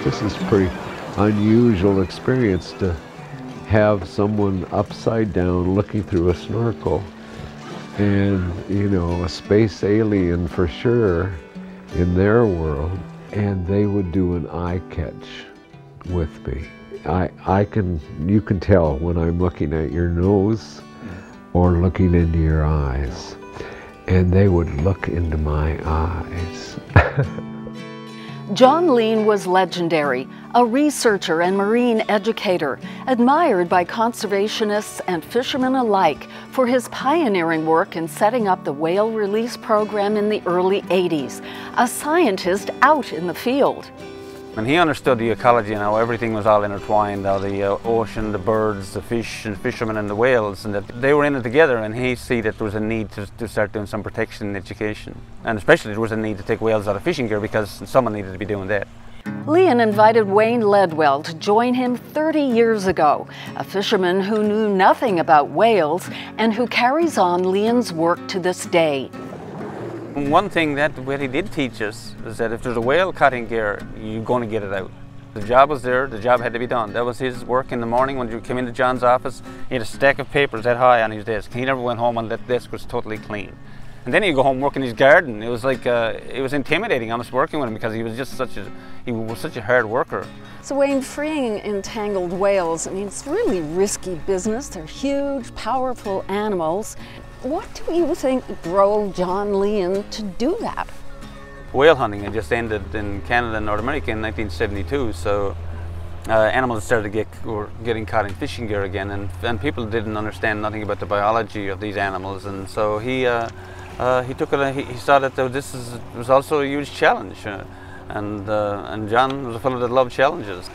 this is pretty unusual experience to have someone upside down looking through a snorkel, and you know, a space alien for sure in their world, and they would do an eye catch with me. You can tell when I'm looking at your nose or looking into your eyes, and they would look into my eyes. Jon Lien was legendary, a researcher and marine educator, admired by conservationists and fishermen alike for his pioneering work in setting up the whale release program in the early 80s, a scientist out in the field. And he understood the ecology and how everything was all intertwined, how the ocean, the birds, the fish and fishermen and the whales, and that they were in it together, and he see that there was a need to start doing some protection and education. And especially there was a need to take whales out of fishing gear because someone needed to be doing that. Lien invited Wayne Ledwell to join him 30 years ago, a fisherman who knew nothing about whales and who carries on Lien's work to this day. One thing that he did teach us is that if there's a whale caught in gear, you're going to get it out. The job was there, the job had to be done. That was his work in the morning when you came into John's office. He had a stack of papers that high on his desk. He never went home and that desk was totally clean. And then he'd go home work in his garden. It was like, it was intimidating, honest, working with him, because he was just such a hard worker. So Wayne, freeing entangled whales, I mean, it's really risky business. They're huge, powerful animals. What do you think drove Jon Lien to do that? Whale hunting had just ended in Canada and North America in 1972, so animals started getting caught in fishing gear again, and people didn't understand nothing about the biology of these animals, and so he took it. He saw that this was also a huge challenge, and John was a fellow that loved challenges.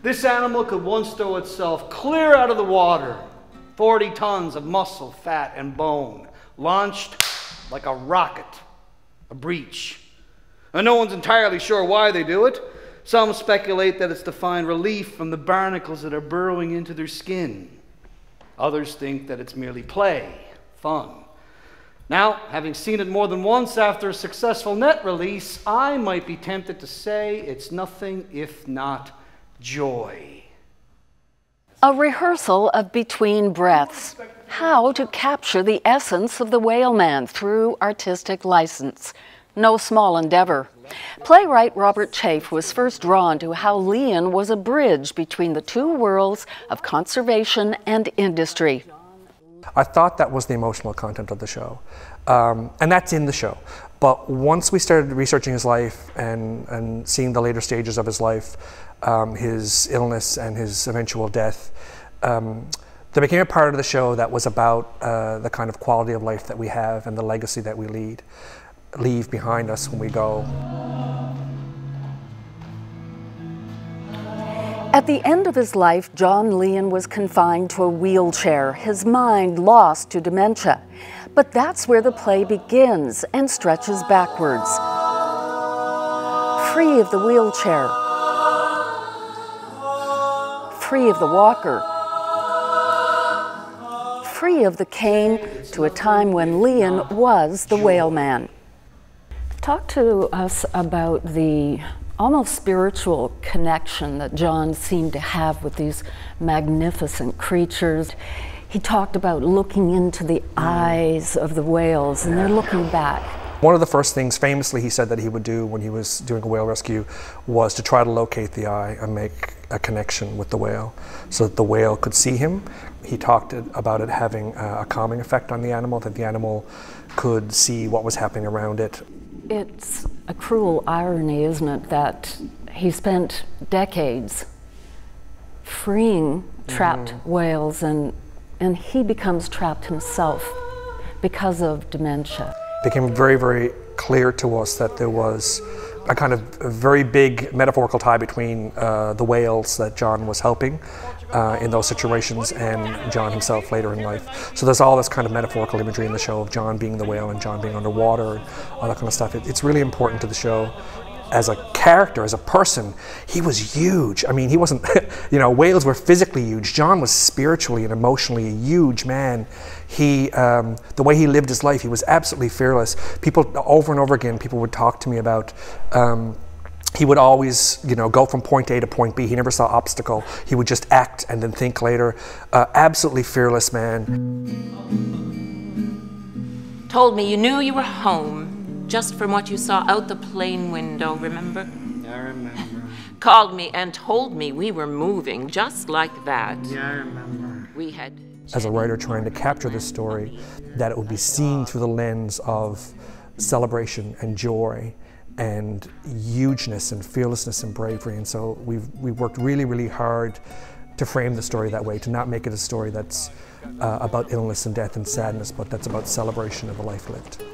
This animal could once throw itself clear out of the water. 40 tons of muscle, fat, and bone, launched like a rocket, a breach. And no one's entirely sure why they do it. Some speculate that it's to find relief from the barnacles that are burrowing into their skin. Others think that it's merely play, fun. Now, having seen it more than once after a successful net release, I might be tempted to say it's nothing if not joy. A rehearsal of between breaths, how to capture the essence of the whaleman through artistic license. No small endeavor. Playwright Robert Chafe was first drawn to how Lien was a bridge between the two worlds of conservation and industry. I thought that was the emotional content of the show, and that's in the show. But once we started researching his life and seeing the later stages of his life, his illness and his eventual death, there became a part of the show that was about the kind of quality of life that we have and the legacy that we leave behind us when we go. At the end of his life, Jon Lien was confined to a wheelchair, his mind lost to dementia. But that's where the play begins and stretches backwards. Free of the wheelchair, free of the walker, free of the cane, to a time when Lien was the whaleman. Talk to us about the almost spiritual connection that Jon seemed to have with these magnificent creatures. He talked about looking into the eyes of the whales, and they're looking back. One of the first things, famously, he said that he would do when he was doing a whale rescue was to try to locate the eye and make a connection with the whale so that the whale could see him. He talked about it having a calming effect on the animal, that the animal could see what was happening around it. It's a cruel irony, isn't it, that he spent decades freeing trapped whales, and he becomes trapped himself because of dementia. It became very, very clear to us that there was a kind of a very big metaphorical tie between the whales that Jon was helping in those situations and Jon himself later in life. So there's all this kind of metaphorical imagery in the show of Jon being the whale and Jon being underwater and all that kind of stuff. It's really important to the show. as a character, as a person, he was huge. I mean, he wasn't, you know, whales were physically huge. Jon was spiritually and emotionally a huge man. He, the way he lived his life, he was absolutely fearless. People, over and over again, people would talk to me about, he would always, you know, go from point A to point B. He never saw obstacle. He would just act and then think later. Absolutely fearless man. Told me you knew you were home just from what you saw out the plane window, remember? Yeah, I remember. Called me and told me we were moving just like that. Yeah, I remember. We had... As a writer trying to capture this story, that it would be seen through the lens of celebration and joy and hugeness and fearlessness and bravery. And so we've worked really, really hard to frame the story that way, to not make it a story that's about illness and death and sadness, but that's about celebration of a life lived.